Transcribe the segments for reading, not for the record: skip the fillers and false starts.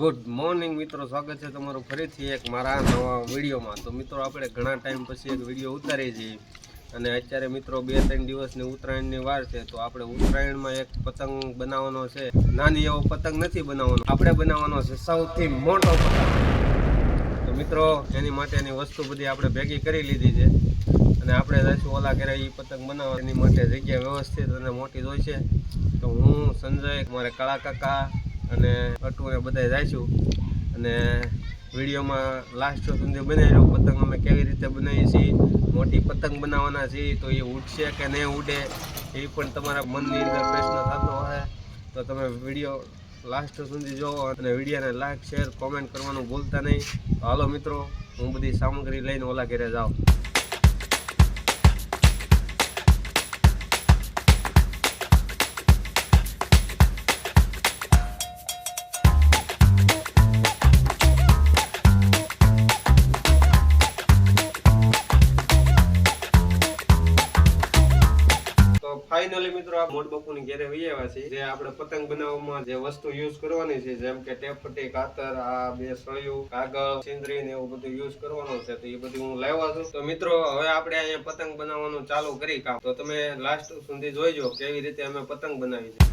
Good morning મિત્રો, સ્વાગત છે તમારું ફરીથી એક મારા નવા વિડીયોમાં। તો મિત્રો આપણે ઘણા ટાઈમ પછી એક વિડીયો ઉતારીએ છીએ અને અત્યારે મિત્રો 2-3 દિવસની ઉત્તરાયણની વાર છે। તો આપણે ઉત્તરાયણમાં એક પતંગ બનાવવાનો છે। નાની એવો પતંગ નથી બનાવવાનો, આપણે બનાવવાનો છે સૌથી મોટો પતંગ। તો મિત્રો એની માટેની વસ્તુ બધી આપણે ભેગી કરી લીધી છે અને આપણે જઈશું ઓલા ઘરે એ પતંગ બનાવવા। એની માટે જગ્યા વ્યવસ્થિત અને મોટી હોય છે। તો હું સંજય, મારે કાળા કાકા અને અટુને બધા જઈશું અને વિડીયોમાં લાસ્ટ સુધી બનાવી રહ્યો। પતંગ અમે કેવી રીતે બનાવીએ છીએ, મોટી પતંગ બનાવવાના છીએ, તો એ ઉડશે કે નહીં ઉડે એ પણ તમારા મનની અંદર પ્રશ્ન થતો હોય તો તમે વિડીયો લાસ્ટ સુધી જોવો અને વિડીયોને લાઈક, શેર, કોમેન્ટ કરવાનું ભૂલતા નહીં। તો હાલો મિત્રો, હું બધી સામગ્રી લઈને ઓલા ઘરે જાઉં। ફાઇનલી મિત્રો આ મોટ બાપુની ઘરે વૈયા છે। જે આપણે પતંગ બનાવવામાં જે વસ્તુ યુઝ કરવાની છે, જેમ કે ટેપપટ્ટી, કાતર, આ બે સળિયું, કાગળ, સિંદરી ને એવું બધું યુઝ કરવાનું છે। તો એ બધું હું લાવ્યો છું। તો મિત્રો હવે આપણે અહીંયા પતંગ બનાવવાનું ચાલુ કરી કામ। તો તમે લાસ્ટ સુધી જોઈજો કેવી રીતે અમે પતંગ બનાવી છે।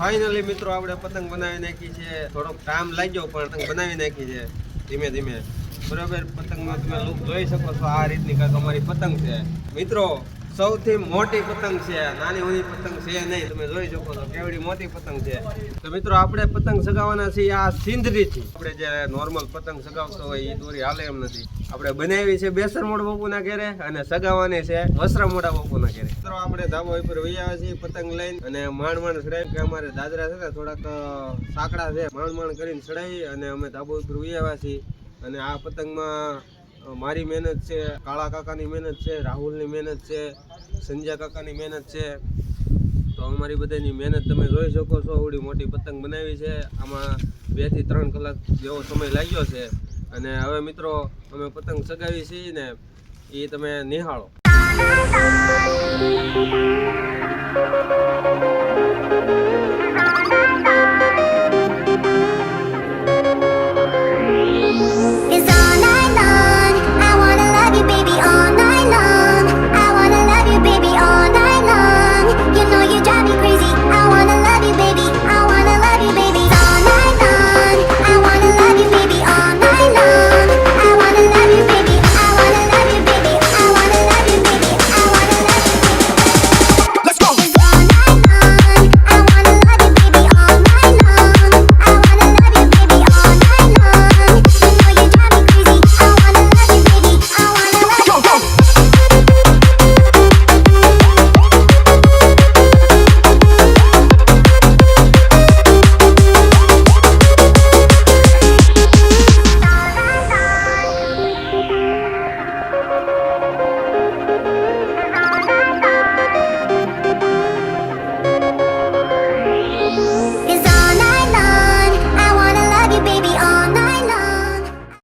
ફાઇનલી મિત્રો આપણે પતંગ બનાવી નાખી છે। થોડોક ટાઈમ લાગ્યો પણ પતંગ બનાવી નાખી છે ધીમે ધીમે, બરાબર। પતંગમાં તમે લુક જોઈ શકો છો, આ રીતની કાંઈક અમારી પતંગ છે મિત્રો। સૌથી મોટી પતંગ છે, નાની ઓની પતંગ છે નહીં। તમે જોઈ શકો છો કેવડી મોટી પતંગ છે। તો મિત્રો આપણે પતંગ સગાવવાના છીએ આ સિંદરીથી। આપણે જે નોર્મલ પતંગ સગાવતો હોય એ દોરી હાલે એમ નથી। આપણે બનાવી છે બેસર મોઢ બાપુના ઘરે અને સગાવવાની છે વસરા મોઢા બાપુના ઘરે। મિત્રો આપણે ધાબા ઉપર વૈયા છીએ પતંગ લઈને અને માંડ ચડાવી કે અમારે દાદરા છે ને થોડાક સાંકડા છે, માંડ કરીને ચડાવી અને અમે ધાબા ઉપર વૈયા છીએ। અને આ પતંગમાં મારી મહેનત છે, કાળા કાકાની મહેનત છે, રાહુલની મહેનત છે, સંજય કાકાની મહેનત છે। તો અમારી બધાની મહેનત તમે જોઈ શકો છો। આવડી મોટી પતંગ બનાવી છે, આમાં 2 થી 3 કલાક જેવો સમય લાગ્યો છે। અને હવે મિત્રો અમે પતંગ સગાવી છીએ ને એ તમે નિહાળો।